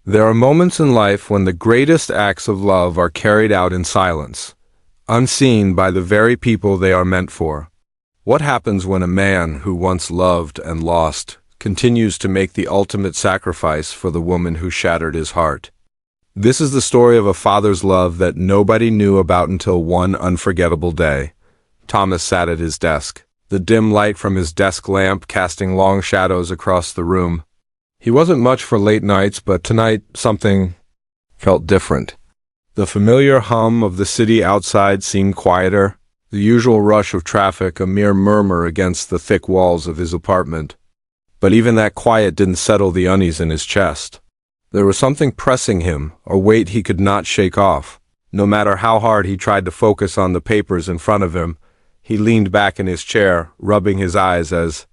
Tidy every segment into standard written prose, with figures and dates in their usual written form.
There are moments in life when the greatest acts of love are carried out in silence, unseen by the very people they are meant for. What happens when a man who once loved and lost continues to make the ultimate sacrifice for the woman who shattered his heart? This is the story of a father's love that nobody knew about until one unforgettable day. Thomas sat at his desk, the dim light from his desk lamp casting long shadows across the room. He wasn't much for late nights, but tonight something felt different. The familiar hum of the city outside seemed quieter, the usual rush of traffic a mere murmur against the thick walls of his apartment. But even that quiet didn't settle the unease in his chest. There was something pressing him, a weight he could not shake off. No matter how hard he tried to focus on the papers in front of him, he leaned back in his chair, rubbing his eyes as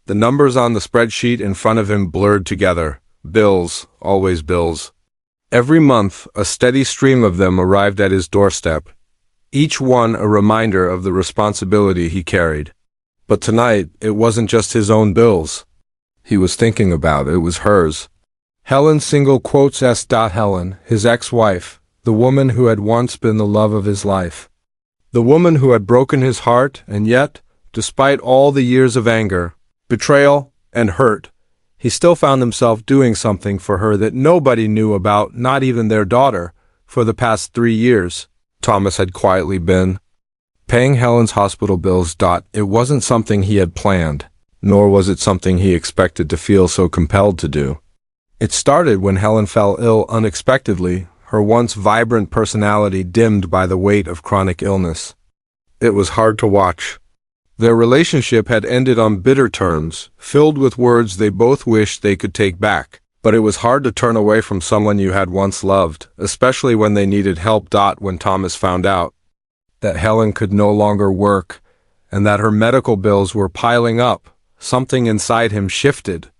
the numbers on the spreadsheet in front of him blurred together. Bills, always bills. Every month, a steady stream of them arrived at his doorstep, each one a reminder of the responsibility he carried. But tonight, it wasn't just his own bills he was thinking about, it was hers. Helen Helen, his ex-wife, the woman who had once been the love of his life. The woman who had broken his heart, and yet, despite all the years of anger, betrayal, and hurt, he still found himself doing something for her that nobody knew about, not even their daughter, for the past 3 years. Thomas had quietly been paying Helen's hospital bills. It wasn't something he had planned, nor was it something he expected to feel so compelled to do. It started when Helen fell ill unexpectedly, her once vibrant personality dimmed by the weight of chronic illness. It was hard to watch. Their relationship had ended on bitter terms, filled with words they both wished they could take back. But it was hard to turn away from someone you had once loved, especially when they needed help. When Thomas found out that Helen could no longer work, and that her medical bills were piling up, something inside him shifted.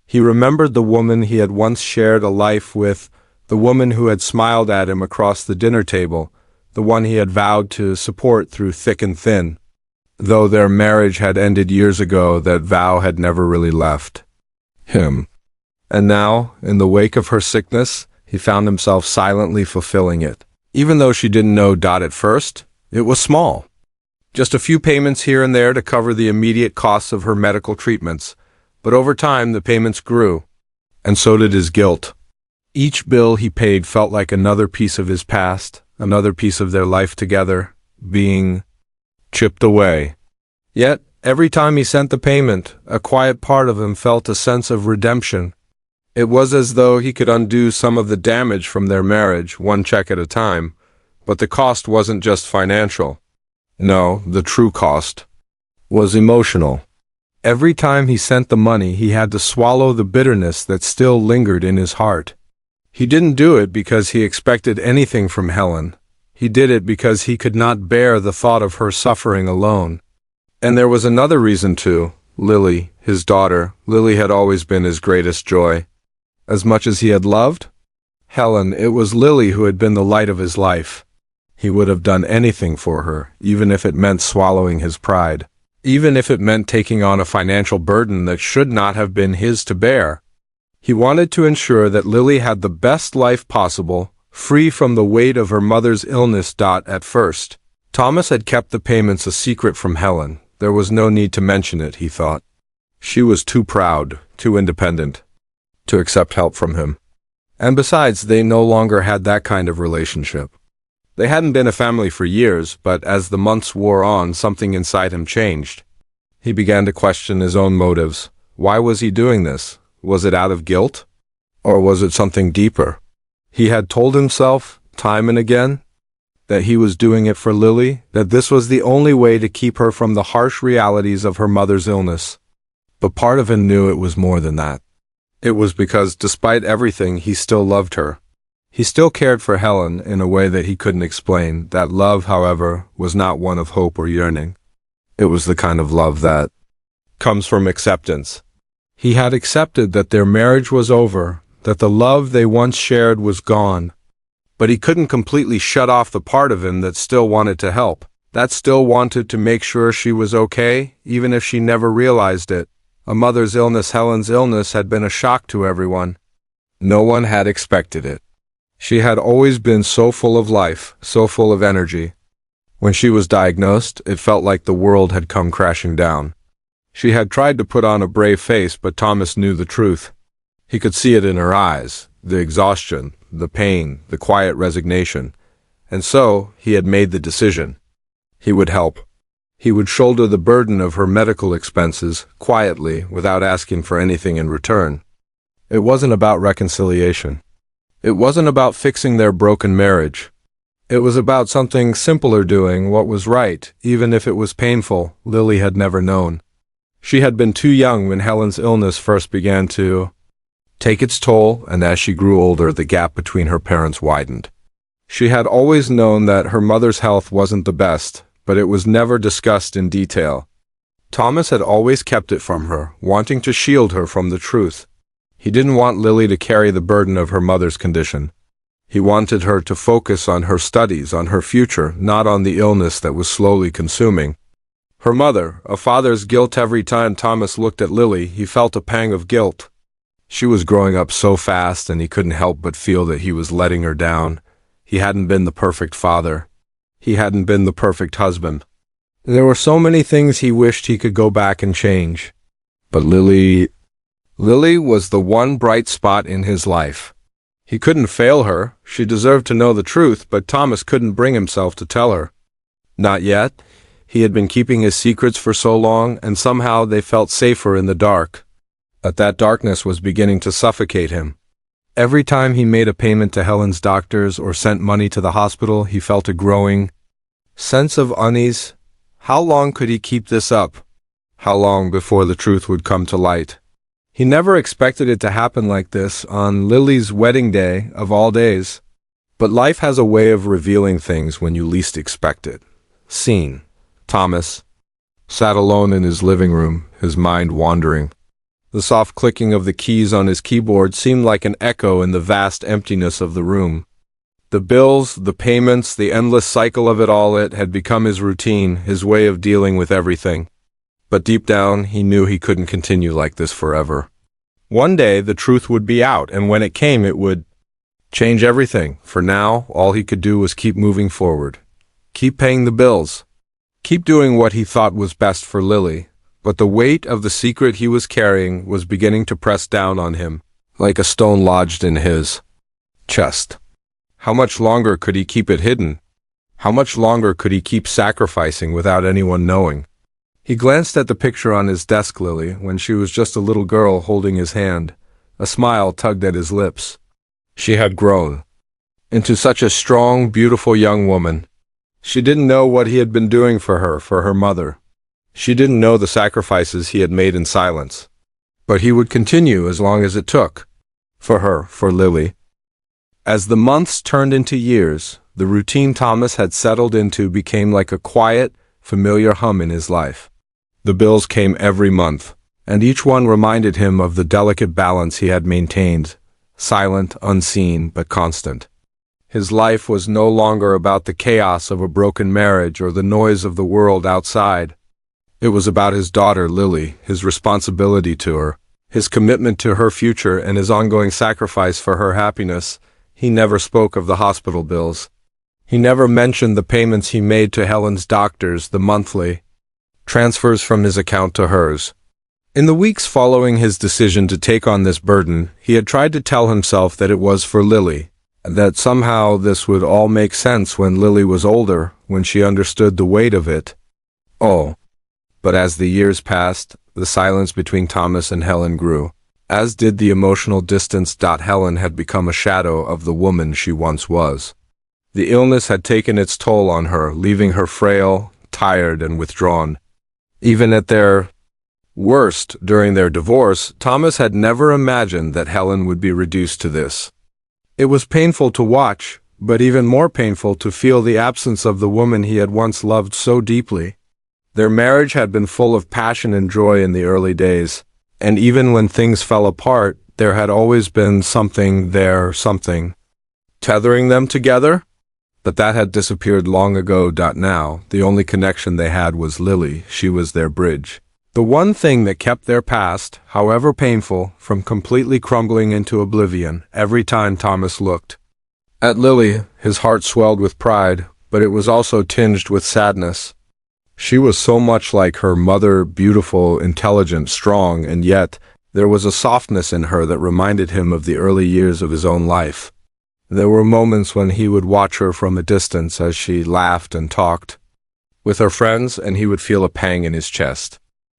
He remembered the woman he had once shared a life with, the woman who had smiled at him across the dinner table, the one he had vowed to support through thick and thin. Though their marriage had ended years ago, that vow had never really left him. And now, in the wake of her sickness, he found himself silently fulfilling it. Even though she didn't know at first, it was small. Just a few payments here and there to cover the immediate costs of her medical treatments. But over time, the payments grew. And so did his guilt. Each bill he paid felt like another piece of his past, another piece of their life together, being chipped away. Yet, every time he sent the payment, a quiet part of him felt a sense of redemption. It was as though he could undo some of the damage from their marriage, one check at a time. But the cost wasn't just financial. No, the true cost was emotional. Every time he sent the money, he had to swallow the bitterness that still lingered in his heart. He didn't do it because he expected anything from Helen. He did it because he could not bear the thought of her suffering alone. And there was another reason too. Lily, his daughter. Lily had always been his greatest joy. As much as he had loved Helen, it was Lily who had been the light of his life. He would have done anything for her, even if it meant swallowing his pride. Even if it meant taking on a financial burden that should not have been his to bear. He wanted to ensure that Lily had the best life possible, free from the weight of her mother's illness. At first, Thomas had kept the payments a secret from Helen. There was no need to mention it, he thought. She was too proud, too independent, to accept help from him. And besides, they no longer had that kind of relationship. They hadn't been a family for years, but as the months wore on, something inside him changed. He began to question his own motives. Why was he doing this? Was it out of guilt? Or was it something deeper? He had told himself, time and again, that he was doing it for Lily, that this was the only way to keep her from the harsh realities of her mother's illness. But part of him knew it was more than that. It was because, despite everything, he still loved her. He still cared for Helen in a way that he couldn't explain. That love, however, was not one of hope or yearning. It was the kind of love that comes from acceptance. He had accepted that their marriage was over, that the love they once shared was gone. But he couldn't completely shut off the part of him that still wanted to help, that still wanted to make sure she was okay, even if she never realized it. A mother's illness, Helen's illness, had been a shock to everyone. No one had expected it. She had always been so full of life, so full of energy. When she was diagnosed, it felt like the world had come crashing down. She had tried to put on a brave face, but Thomas knew the truth. He could see it in her eyes, the exhaustion, the pain, the quiet resignation. And so, he had made the decision. He would help. He would shoulder the burden of her medical expenses, quietly, without asking for anything in return. It wasn't about reconciliation. It wasn't about fixing their broken marriage. It was about something simpler, doing what was right, even if it was painful. Lily had never known. She had been too young when Helen's illness first began to take its toll, and as she grew older, the gap between her parents widened. She had always known that her mother's health wasn't the best, but it was never discussed in detail. Thomas had always kept it from her, wanting to shield her from the truth. He didn't want Lily to carry the burden of her mother's condition. He wanted her to focus on her studies, on her future, not on the illness that was slowly consuming her mother. A father's guilt. Every time Thomas looked at Lily, he felt a pang of guilt. She was growing up so fast, and he couldn't help but feel that he was letting her down. He hadn't been the perfect father. He hadn't been the perfect husband. There were so many things he wished he could go back and change. But Lily was the one bright spot in his life. He couldn't fail her. She deserved to know the truth, but Thomas couldn't bring himself to tell her. Not yet. He had been keeping his secrets for so long, and somehow they felt safer in the dark. But that darkness was beginning to suffocate him. Every time he made a payment to Helen's doctors or sent money to the hospital, he felt a growing sense of unease. How long could he keep this up? How long before the truth would come to light? He never expected it to happen like this, on Lily's wedding day of all days. But life has a way of revealing things when you least expect it. Scene. Thomas sat alone in his living room, his mind wandering. The soft clicking of the keys on his keyboard seemed like an echo in the vast emptiness of the room. The bills, the payments, the endless cycle of it all, it had become his routine, his way of dealing with everything. But deep down, he knew he couldn't continue like this forever. One day, the truth would be out, and when it came, it would change everything. For now, all he could do was keep moving forward. Keep paying the bills. Keep doing what he thought was best for Lily. But the weight of the secret he was carrying was beginning to press down on him, like a stone lodged in his chest. How much longer could he keep it hidden? How much longer could he keep sacrificing without anyone knowing? He glanced at the picture on his desk, Lily, when she was just a little girl holding his hand. A smile tugged at his lips. She had grown into such a strong, beautiful young woman. She didn't know what he had been doing for her mother. She didn't know the sacrifices he had made in silence. But he would continue as long as it took. For her, for Lily. As the months turned into years, the routine Thomas had settled into became like a quiet, familiar hum in his life. The bills came every month, and each one reminded him of the delicate balance he had maintained, silent, unseen, but constant. His life was no longer about the chaos of a broken marriage or the noise of the world outside. It was about his daughter, Lily, his responsibility to her, his commitment to her future, and his ongoing sacrifice for her happiness. He never spoke of the hospital bills. He never mentioned the payments he made to Helen's doctors, the monthly transfers from his account to hers. In the weeks following his decision to take on this burden, he had tried to tell himself that it was for Lily, that somehow this would all make sense when Lily was older, when she understood the weight of it. Oh. But as the years passed, the silence between Thomas and Helen grew, as did the emotional distance. Helen had become a shadow of the woman she once was. The illness had taken its toll on her, leaving her frail, tired, and withdrawn. Even at their worst, during their divorce, Thomas had never imagined that Helen would be reduced to this. It was painful to watch, but even more painful to feel the absence of the woman he had once loved so deeply. Their marriage had been full of passion and joy in the early days, and even when things fell apart, there had always been something tethering them together. But that had disappeared long ago. Now, the only connection they had was Lily. She was their bridge. The one thing that kept their past, however painful, from completely crumbling into oblivion every time Thomas looked. At Lily, his heart swelled with pride, but it was also tinged with sadness. She was so much like her mother, beautiful, intelligent, strong, and yet there was a softness in her that reminded him of the early years of his own life. There were moments when he would watch her from a distance as she laughed and talked with her friends, and he would feel a pang in his chest.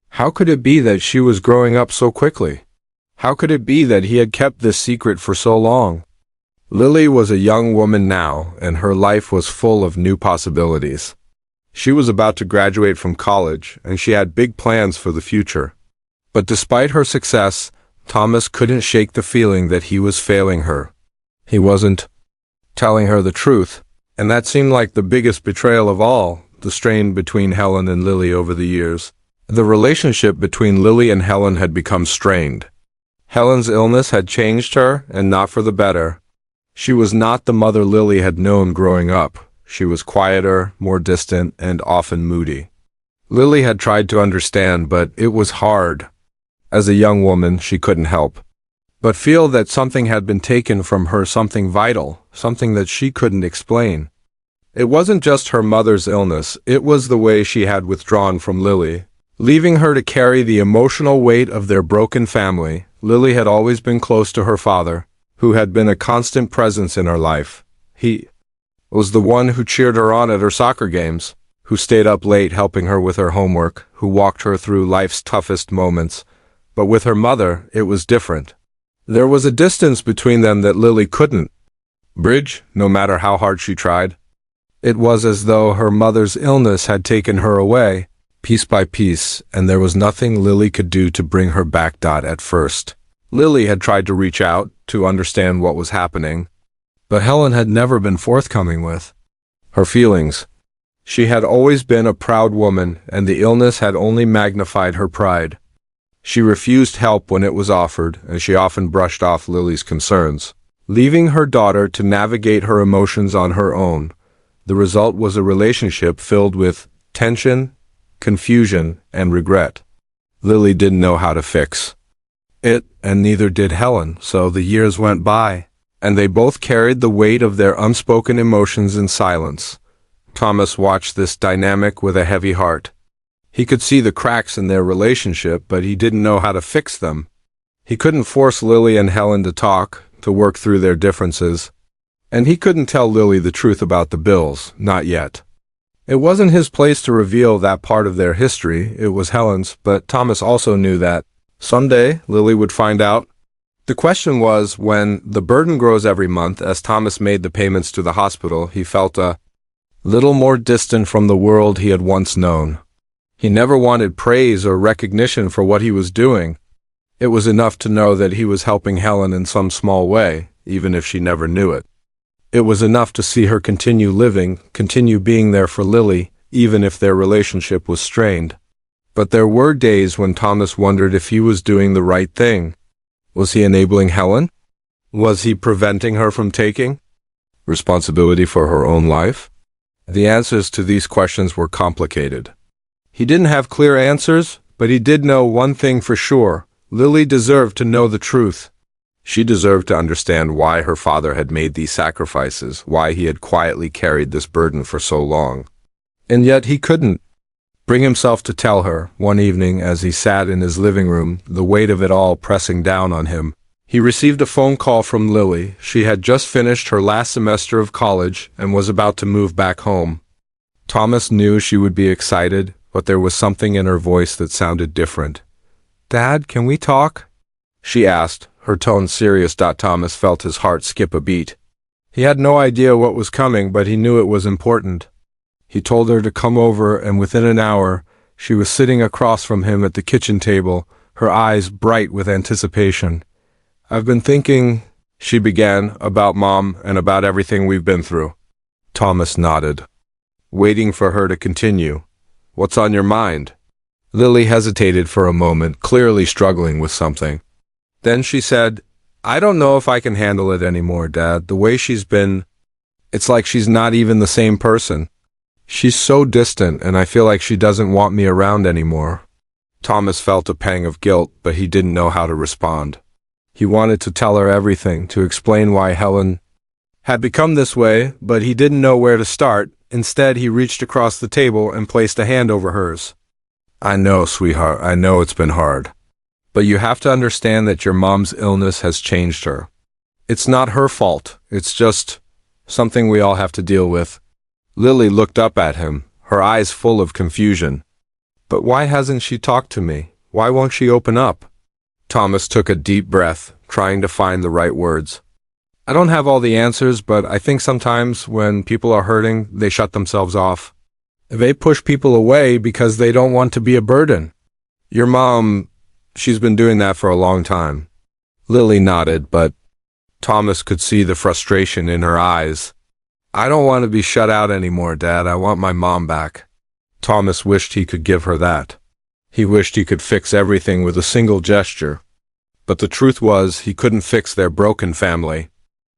How could it be that she was growing up so quickly? How could it be that he had kept this secret for so long? Lily was a young woman now, and her life was full of new possibilities. She was about to graduate from college, and she had big plans for the future. But despite her success, Thomas couldn't shake the feeling that he was failing her. He wasn't telling her the truth, and that seemed like the biggest betrayal of all, the strain between Helen and Lily over the years. The relationship between Lily and Helen had become strained. Helen's illness had changed her, and not for the better. She was not the mother Lily had known growing up. She was quieter, more distant, and often moody. Lily had tried to understand, but it was hard. As a young woman, she couldn't help but feel that something had been taken from her, something vital, something that she couldn't explain. It wasn't just her mother's illness, it was the way she had withdrawn from Lily, leaving her to carry the emotional weight of their broken family. Lily had always been close to her father, who had been a constant presence in her life. He was the one who cheered her on at her soccer games, who stayed up late helping her with her homework, who walked her through life's toughest moments. But with her mother, it was different. There was a distance between them that Lily couldn't bridge, no matter how hard she tried. It was as though her mother's illness had taken her away, piece by piece, and there was nothing Lily could do to bring her back. At first, Lily had tried to reach out, to understand what was happening, but Helen had never been forthcoming with her feelings. She had always been a proud woman, and the illness had only magnified her pride. She refused help when it was offered, and she often brushed off Lily's concerns, leaving her daughter to navigate her emotions on her own. The result was a relationship filled with tension, confusion, and regret. Lily didn't know how to fix it, and neither did Helen, so the years went by, and they both carried the weight of their unspoken emotions in silence. Thomas watched this dynamic with a heavy heart. He could see the cracks in their relationship, but he didn't know how to fix them. He couldn't force Lily and Helen to talk, to work through their differences. And he couldn't tell Lily the truth about the bills, not yet. It wasn't his place to reveal that part of their history, it was Helen's, but Thomas also knew that someday Lily would find out. The question was, when the burden grows every month, as Thomas made the payments to the hospital, he felt a little more distant from the world he had once known. He never wanted praise or recognition for what he was doing. It was enough to know that he was helping Helen in some small way, even if she never knew it. It was enough to see her continue living, continue being there for Lily, even if their relationship was strained. But there were days when Thomas wondered if he was doing the right thing. Was he enabling Helen? Was he preventing her from taking responsibility for her own life? The answers to these questions were complicated. He didn't have clear answers, but he did know one thing for sure. Lily deserved to know the truth. She deserved to understand why her father had made these sacrifices, why he had quietly carried this burden for so long. And yet he couldn't bring himself to tell her. One evening, as he sat in his living room, the weight of it all pressing down on him, he received a phone call from Lily. She had just finished her last semester of college and was about to move back home. Thomas knew she would be excited, but there was something in her voice that sounded different. "Dad, can we talk?" she asked, her tone serious. Thomas felt his heart skip a beat. He had no idea what was coming, but he knew it was important. He told her to come over, and within an hour, she was sitting across from him at the kitchen table, her eyes bright with anticipation. "I've been thinking," she began, "about Mom and about everything we've been through." Thomas nodded, waiting for her to continue. "What's on your mind?" Lily hesitated for a moment, clearly struggling with something. Then she said, "I don't know if I can handle it anymore, Dad. The way she's been, it's like she's not even the same person. She's so distant, and I feel like she doesn't want me around anymore." Thomas felt a pang of guilt, but he didn't know how to respond. He wanted to tell her everything, to explain why Helen had become this way, but he didn't know where to start. Instead, he reached across the table and placed a hand over hers. "I know, sweetheart, I know it's been hard. But you have to understand that your mom's illness has changed her. It's not her fault, it's just something we all have to deal with." Lily looked up at him, her eyes full of confusion. "But why hasn't she talked to me? Why won't she open up?" Thomas took a deep breath, trying to find the right words. "I don't have all the answers, but I think sometimes when people are hurting, they shut themselves off. They push people away because they don't want to be a burden. Your mom, she's been doing that for a long time." Lily nodded, but Thomas could see the frustration in her eyes. "I don't want to be shut out anymore, Dad. I want my mom back." Thomas wished he could give her that. He wished he could fix everything with a single gesture. But the truth was, he couldn't fix their broken family.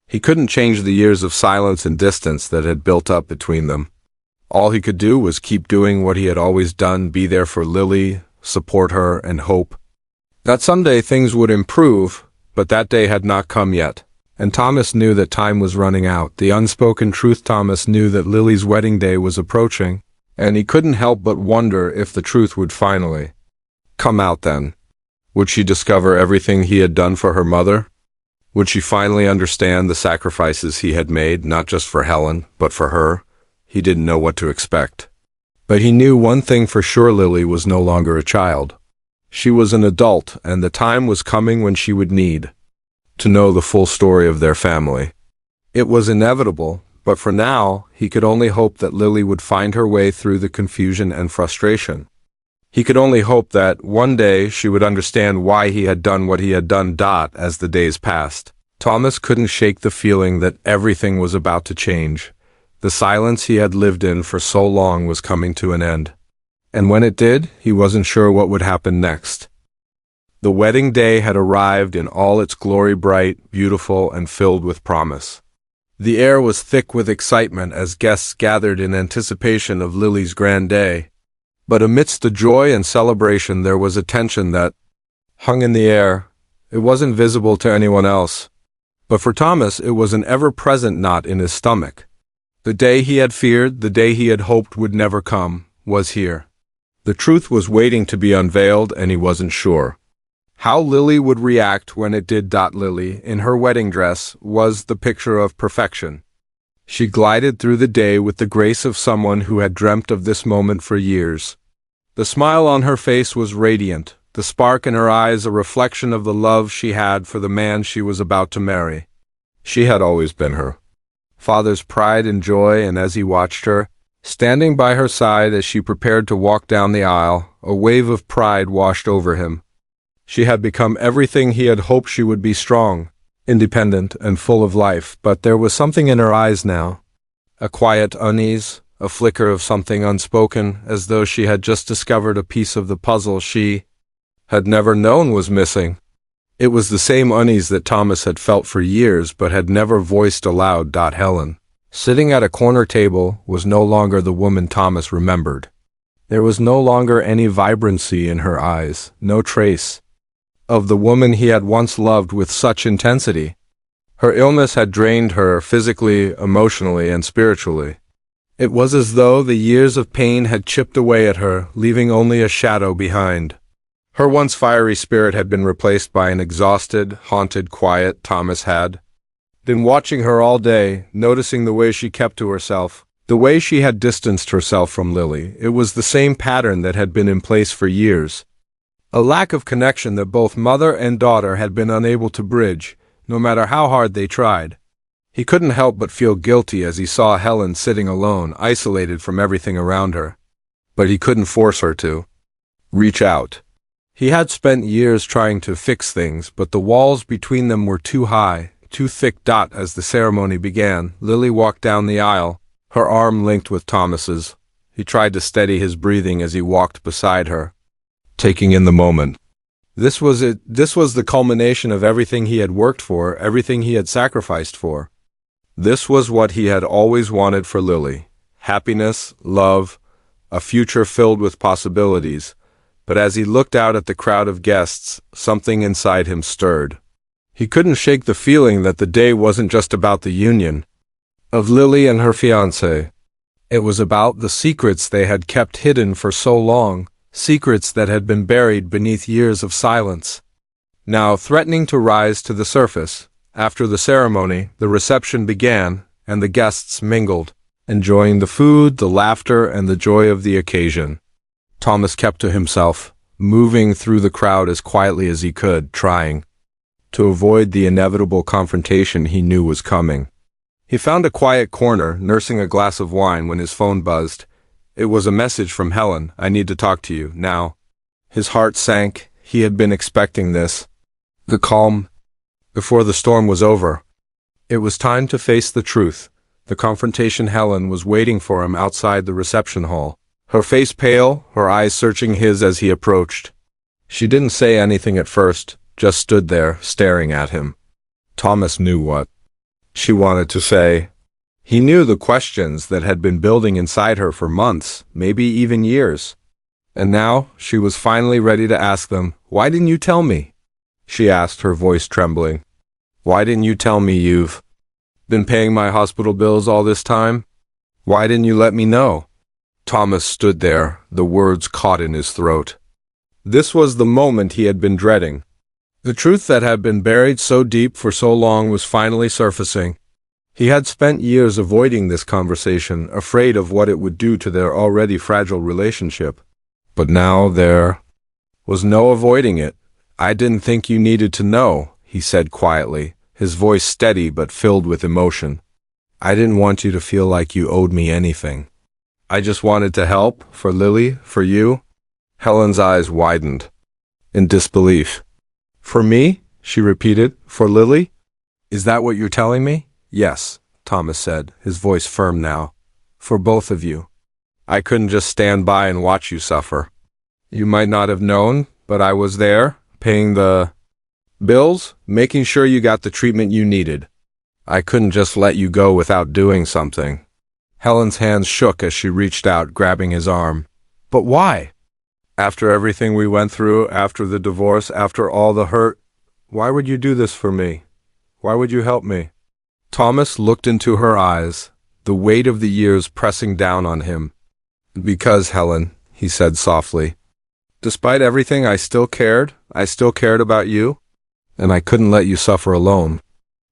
He couldn't change the years of silence and distance that had built up between them. All he could do was keep doing what he had always done, be there for Lily, support her, and hope that someday things would improve, but that day had not come yet. And Thomas knew that time was running out. The unspoken truth, Thomas knew that Lily's wedding day was approaching, and he couldn't help but wonder if the truth would finally come out then. Would she discover everything he had done for her mother? Would she finally understand the sacrifices he had made, not just for Helen, but for her? He didn't know what to expect. But he knew one thing for sure: Lily was no longer a child. She was an adult, and the time was coming when she would need to know the full story of their family. It was inevitable, but for now, he could only hope that Lily would find her way through the confusion and frustration. He could only hope that one day she would understand why he had done what he had done. As the days passed, Thomas couldn't shake the feeling that everything was about to change. The silence he had lived in for so long was coming to an end. And when it did, he wasn't sure what would happen next. The wedding day had arrived in all its glory, bright, beautiful, and filled with promise. The air was thick with excitement as guests gathered in anticipation of Lily's grand day. But amidst the joy and celebration there was a tension that hung in the air. It wasn't visible to anyone else. But for Thomas, it was an ever-present knot in his stomach. The day he had feared, the day he had hoped would never come, was here. The truth was waiting to be unveiled, and he wasn't sure how Lily would react when it did. Lily, in her wedding dress, was the picture of perfection. She glided through the day with the grace of someone who had dreamt of this moment for years. The smile on her face was radiant, the spark in her eyes a reflection of the love she had for the man she was about to marry. She had always been her father's pride and joy, and as he watched her, standing by her side as she prepared to walk down the aisle, a wave of pride washed over him. She had become everything he had hoped she would be: strong, independent, and full of life. But there was something in her eyes now, a quiet unease, a flicker of something unspoken, as though she had just discovered a piece of the puzzle she had never known was missing. It was the same unease that Thomas had felt for years but had never voiced aloud. Helen, sitting at a corner table, was no longer the woman Thomas remembered. There was no longer any vibrancy in her eyes, no trace of the woman he had once loved with such intensity. Her illness had drained her physically, emotionally, and spiritually. It was as though the years of pain had chipped away at her, leaving only a shadow behind. Her once fiery spirit had been replaced by an exhausted, haunted quiet. Thomas had been watching her all day, noticing the way she kept to herself, the way she had distanced herself from Lily. It was the same pattern that had been in place for years. A lack of connection that both mother and daughter had been unable to bridge, no matter how hard they tried. He couldn't help but feel guilty as he saw Helen sitting alone, isolated from everything around her. But he couldn't force her to reach out. He had spent years trying to fix things, but the walls between them were too high, too thick. As the ceremony began, Lily walked down the aisle, her arm linked with Thomas's. He tried to steady his breathing as he walked beside her, taking in the moment. This was it. This was the culmination of everything he had worked for, everything he had sacrificed for. This was what he had always wanted for Lily: happiness, love, a future filled with possibilities. But as he looked out at the crowd of guests, something inside him stirred. He couldn't shake the feeling that the day wasn't just about the union of Lily and her fiancé. It was about the secrets they had kept hidden for so long, secrets that had been buried beneath years of silence. Now threatening to rise to the surface, after the ceremony, the reception began, and the guests mingled, enjoying the food, the laughter, and the joy of the occasion. Thomas kept to himself, moving through the crowd as quietly as he could, trying to avoid the inevitable confrontation he knew was coming. He found a quiet corner, nursing a glass of wine when his phone buzzed. It was a message from Helen. "I need to talk to you, now." His heart sank. He had been expecting this. The calm before the storm was over. It was time to face the truth. The confrontation. Helen was waiting for him outside the reception hall, her face pale, her eyes searching his as he approached. She didn't say anything at first, just stood there, staring at him. Thomas knew what she wanted to say. He knew the questions that had been building inside her for months, maybe even years. And now, she was finally ready to ask them. "Why didn't you tell me?" she asked, her voice trembling. "Why didn't you tell me you've been paying my hospital bills all this time? Why didn't you let me know?" Thomas stood there, the words caught in his throat. This was the moment he had been dreading. The truth that had been buried so deep for so long was finally surfacing. He had spent years avoiding this conversation, afraid of what it would do to their already fragile relationship. But now there was no avoiding it. "I didn't think you needed to know," he said quietly, his voice steady but filled with emotion. "I didn't want you to feel like you owed me anything. I just wanted to help, for Lily, for you." Helen's eyes widened in disbelief. "For me?" she repeated. "For Lily? Is that what you're telling me?" "Yes," Thomas said, his voice firm now. "For both of you. I couldn't just stand by and watch you suffer. You might not have known, but I was there, paying the bills, making sure you got the treatment you needed. I couldn't just let you go without doing something." Helen's hands shook as she reached out, grabbing his arm. "But why? After everything we went through, after the divorce, after all the hurt, why would you do this for me? Why would you help me?" Thomas looked into her eyes, the weight of the years pressing down on him. "Because, Helen," he said softly, "despite everything, I still cared about you, and I couldn't let you suffer alone.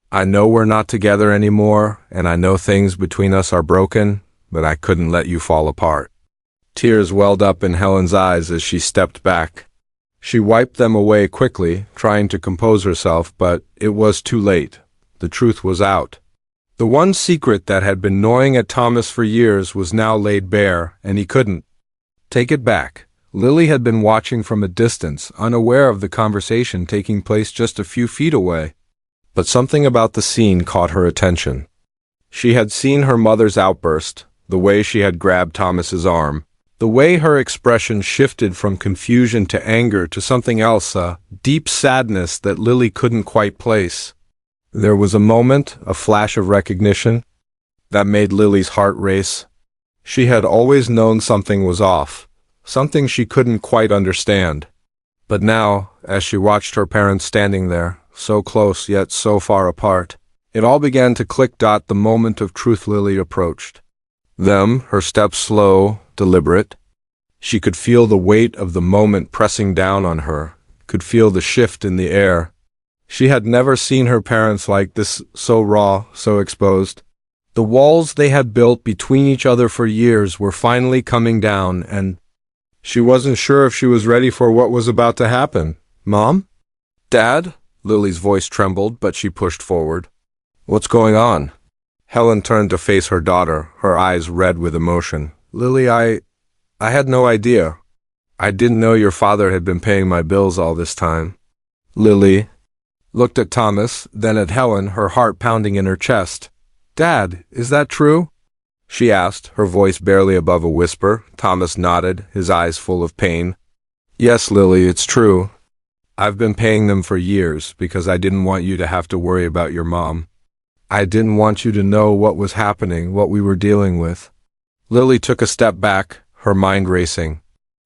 I know we're not together anymore, and I know things between us are broken, but I couldn't let you fall apart." Tears welled up in Helen's eyes as she stepped back. She wiped them away quickly, trying to compose herself, but it was too late. The truth was out. The one secret that had been gnawing at Thomas for years was now laid bare, and he couldn't take it back. Lily had been watching from a distance, unaware of the conversation taking place just a few feet away. But something about the scene caught her attention. She had seen her mother's outburst, the way she had grabbed Thomas's arm, the way her expression shifted from confusion to anger to something else, a deep sadness that Lily couldn't quite place. There was a moment, a flash of recognition, that made Lily's heart race. She had always known something was off, something she couldn't quite understand. But now, as she watched her parents standing there, so close yet so far apart, it all began to click. The moment of truth. Lily approached them, her steps slow, deliberate. She could feel the weight of the moment pressing down on her, could feel the shift in the air. She had never seen her parents like this, so raw, so exposed. The walls they had built between each other for years were finally coming down, and she wasn't sure if she was ready for what was about to happen. "Mom? Dad?" Lily's voice trembled, but she pushed forward. "What's going on?" Helen turned to face her daughter, her eyes red with emotion. "Lily, I had no idea. I didn't know your father had been paying my bills all this time." Lily looked at Thomas, then at Helen, her heart pounding in her chest. "Dad, is that true?" she asked, her voice barely above a whisper. Thomas nodded, his eyes full of pain. "Yes, Lily, it's true. I've been paying them for years because I didn't want you to have to worry about your mom. I didn't want you to know what was happening, what we were dealing with." Lily took a step back, her mind racing.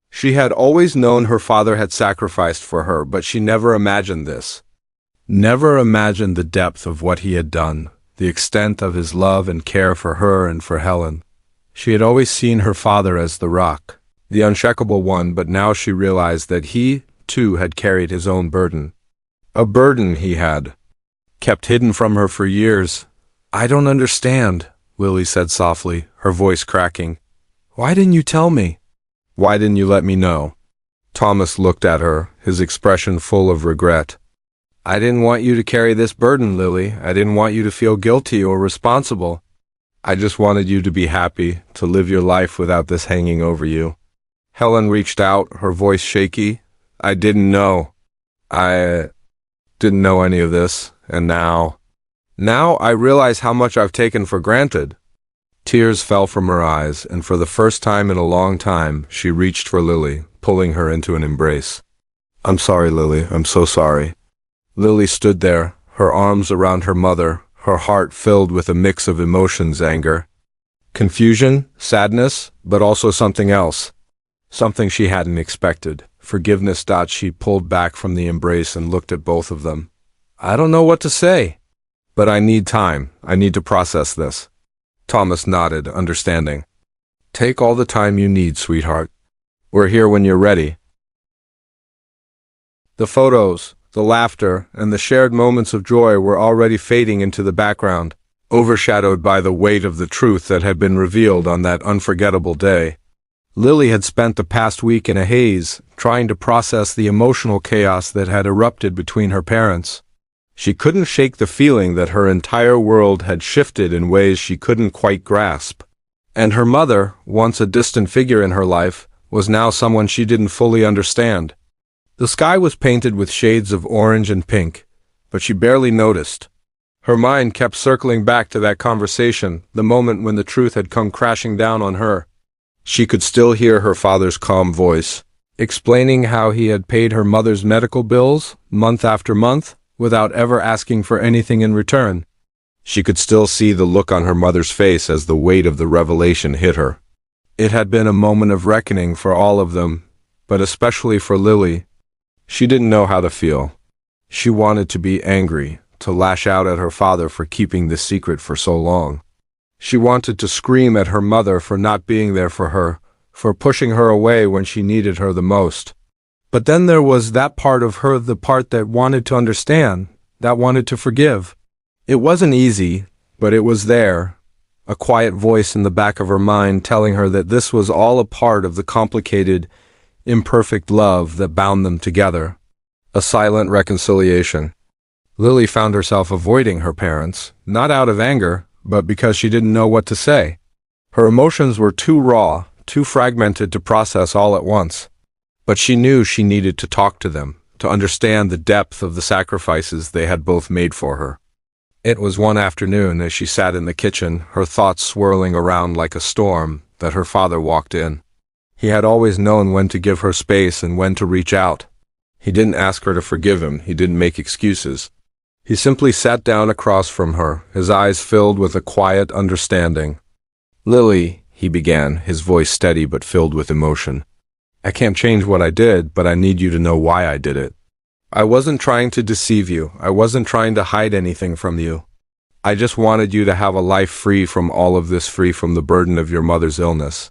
She had always known her father had sacrificed for her, but she never imagined this. Never imagined the depth of what he had done, the extent of his love and care for her and for Helen. She had always seen her father as the rock, the unshakable one, but now she realized that he, too, had carried his own burden. A burden he had kept hidden from her for years. "I don't understand," Lily said softly, her voice cracking. "Why didn't you tell me? Why didn't you let me know?" Thomas looked at her, his expression full of regret. "I didn't want you to carry this burden, Lily. I didn't want you to feel guilty or responsible. I just wanted you to be happy, to live your life without this hanging over you." Helen reached out, her voice shaky. "I didn't know. I didn't know any of this, and now I realize how much I've taken for granted." Tears fell from her eyes, and for the first time in a long time, she reached for Lily, pulling her into an embrace. "I'm sorry, Lily. I'm so sorry." Lily stood there, her arms around her mother, her heart filled with a mix of emotions: anger, confusion, sadness, but also something else. Something she hadn't expected. Forgiveness. She pulled back from the embrace and looked at both of them. "I don't know what to say, but I need time. I need to process this." Thomas nodded, understanding. "Take all the time you need, sweetheart. We're here when you're ready." The photos, the laughter, and the shared moments of joy were already fading into the background, overshadowed by the weight of the truth that had been revealed on that unforgettable day. Lily had spent the past week in a haze, trying to process the emotional chaos that had erupted between her parents. She couldn't shake the feeling that her entire world had shifted in ways she couldn't quite grasp. And her mother, once a distant figure in her life, was now someone she didn't fully understand. The sky was painted with shades of orange and pink, but she barely noticed. Her mind kept circling back to that conversation, the moment when the truth had come crashing down on her. She could still hear her father's calm voice, explaining how he had paid her mother's medical bills, month after month, without ever asking for anything in return. She could still see the look on her mother's face as the weight of the revelation hit her. It had been a moment of reckoning for all of them, but especially for Lily. She didn't know how to feel. She wanted to be angry, to lash out at her father for keeping this secret for so long. She wanted to scream at her mother for not being there for her, for pushing her away when she needed her the most. But then there was that part of her, the part that wanted to understand, that wanted to forgive. It wasn't easy, but it was there, a quiet voice in the back of her mind telling her that this was all a part of the complicated, imperfect love that bound them together. A silent reconciliation. Lily found herself avoiding her parents, not out of anger, but because she didn't know what to say. Her emotions were too raw, too fragmented to process all at once. But she knew she needed to talk to them, to understand the depth of the sacrifices they had both made for her. It was one afternoon as she sat in the kitchen, her thoughts swirling around like a storm, that her father walked in. He had always known when to give her space and when to reach out. He didn't ask her to forgive him, he didn't make excuses. He simply sat down across from her, his eyes filled with a quiet understanding. "Lily," he began, his voice steady but filled with emotion. "I can't change what I did, but I need you to know why I did it. I wasn't trying to deceive you. I wasn't trying to hide anything from you. I just wanted you to have a life free from all of this, free from the burden of your mother's illness."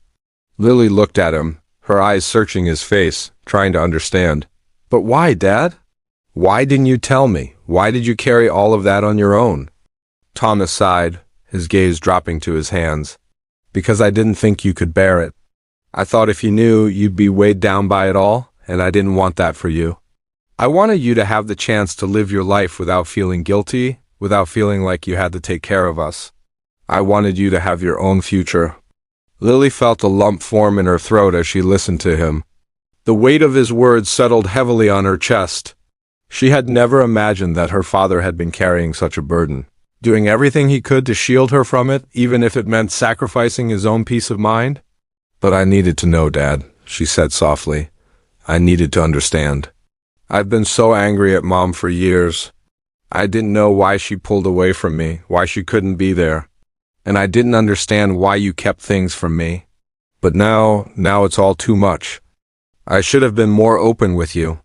Lily looked at him, her eyes searching his face, trying to understand. "But why, Dad? Why didn't you tell me? Why did you carry all of that on your own?" Thomas sighed, his gaze dropping to his hands. "Because I didn't think you could bear it. I thought if you knew, you'd be weighed down by it all, and I didn't want that for you. I wanted you to have the chance to live your life without feeling guilty, without feeling like you had to take care of us. I wanted you to have your own future." Lily felt a lump form in her throat as she listened to him. The weight of his words settled heavily on her chest. She had never imagined that her father had been carrying such a burden, doing everything he could to shield her from it, even if it meant sacrificing his own peace of mind. "But I needed to know, Dad," she said softly. "I needed to understand. I've been so angry at Mom for years. I didn't know why she pulled away from me, why she couldn't be there. And I didn't understand why you kept things from me. But now it's all too much. I should have been more open with you.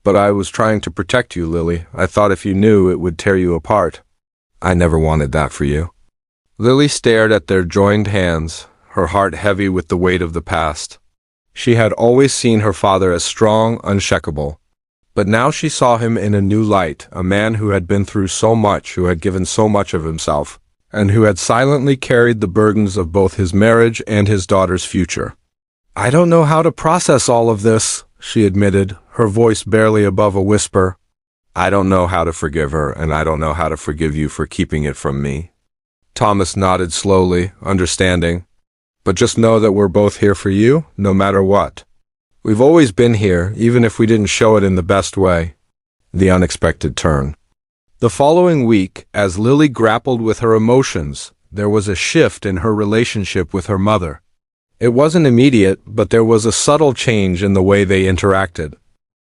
But I was trying to protect you, Lily. I thought if you knew, it would tear you apart. I never wanted that for you. Lily stared at their joined hands, her heart heavy with the weight of the past. She had always seen her father as strong, unshakable. But now she saw him in a new light, a man who had been through so much, who had given so much of himself, and who had silently carried the burdens of both his marriage and his daughter's future. I don't know how to process all of this, she admitted, her voice barely above a whisper. I don't know how to forgive her, and I don't know how to forgive you for keeping it from me. Thomas nodded slowly, understanding. But just know that we're both here for you, no matter what. We've always been here, even if we didn't show it in the best way. The unexpected turn. The following week, as Lily grappled with her emotions, there was a shift in her relationship with her mother. It wasn't immediate, but there was a subtle change in the way they interacted.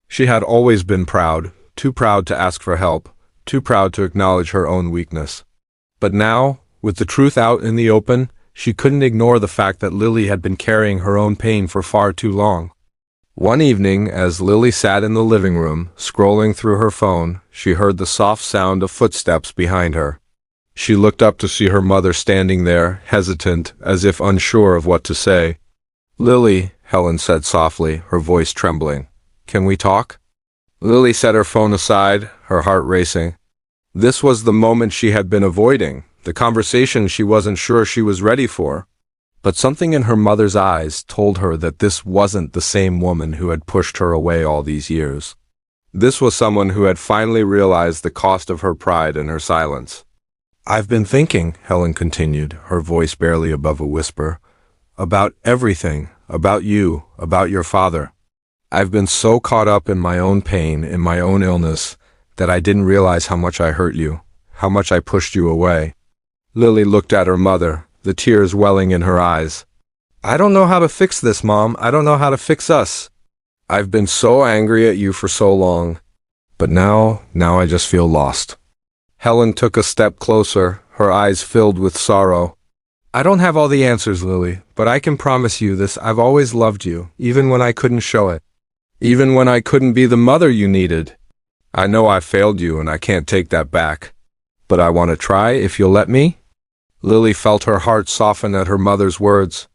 She had always been proud, too proud to ask for help, too proud to acknowledge her own weakness. But now, with the truth out in the open, she couldn't ignore the fact that Lily had been carrying her own pain for far too long. One evening, as Lily sat in the living room, scrolling through her phone, she heard the soft sound of footsteps behind her. She looked up to see her mother standing there, hesitant, as if unsure of what to say. Lily, Helen said softly, her voice trembling. Can we talk? Lily set her phone aside, her heart racing. This was the moment she had been avoiding, the conversation she wasn't sure she was ready for. But something in her mother's eyes told her that this wasn't the same woman who had pushed her away all these years. This was someone who had finally realized the cost of her pride and her silence. I've been thinking, Helen continued, her voice barely above a whisper, about everything, about you, about your father. I've been so caught up in my own pain, in my own illness, that I didn't realize how much I hurt you, how much I pushed you away. Lily looked at her mother, the tears welling in her eyes. I don't know how to fix this, Mom. I don't know how to fix us. I've been so angry at you for so long. But now I just feel lost. Helen took a step closer, her eyes filled with sorrow. I don't have all the answers, Lily, but I can promise you this: I've always loved you, even when I couldn't show it. Even when I couldn't be the mother you needed. I know I failed you and I can't take that back. But I want to try, if you'll let me. Lily felt her heart soften at her mother's words.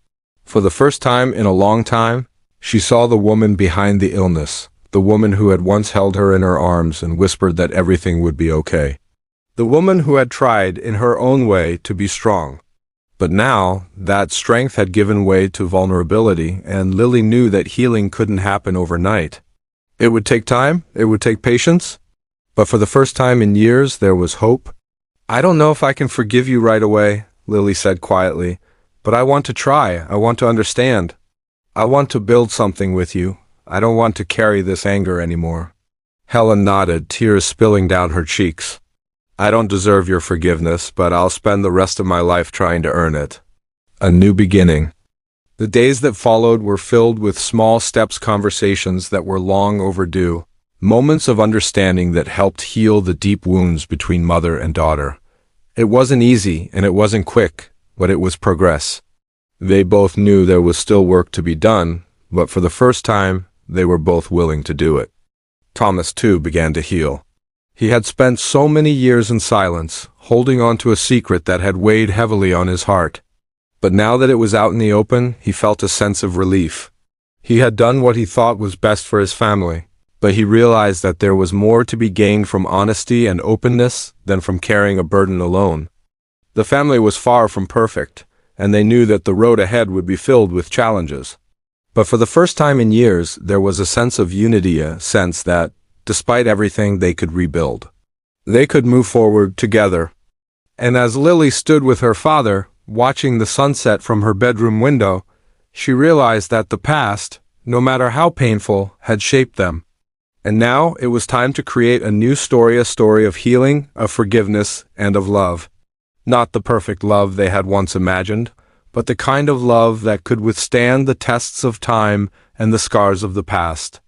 For the first time in a long time, she saw the woman behind the illness, the woman who had once held her in her arms and whispered that everything would be okay. The woman who had tried, in her own way, to be strong. But now, that strength had given way to vulnerability, and Lily knew that healing couldn't happen overnight. It would take time, it would take patience, but for the first time in years, there was hope. I don't know if I can forgive you right away, Lily said quietly, but I want to try, I want to understand. I want to build something with you. I don't want to carry this anger anymore. Helen nodded, tears spilling down her cheeks. I don't deserve your forgiveness, but I'll spend the rest of my life trying to earn it. A new beginning. The days that followed were filled with small steps conversations that were long overdue, moments of understanding that helped heal the deep wounds between mother and daughter. It wasn't easy and it wasn't quick, but it was progress. They both knew there was still work to be done, but for the first time, they were both willing to do it. Thomas, too, began to heal. He had spent so many years in silence, holding on to a secret that had weighed heavily on his heart. But now that it was out in the open, he felt a sense of relief. He had done what he thought was best for his family, but he realized that there was more to be gained from honesty and openness than from carrying a burden alone. The family was far from perfect, and they knew that the road ahead would be filled with challenges. But for the first time in years, there was a sense of unity, a sense that, despite everything, they could rebuild. They could move forward together. And as Lily stood with her father, watching the sunset from her bedroom window, she realized that the past, no matter how painful, had shaped them. And now it was time to create a new story, a story of healing, of forgiveness, and of love. Not the perfect love they had once imagined, but the kind of love that could withstand the tests of time and the scars of the past.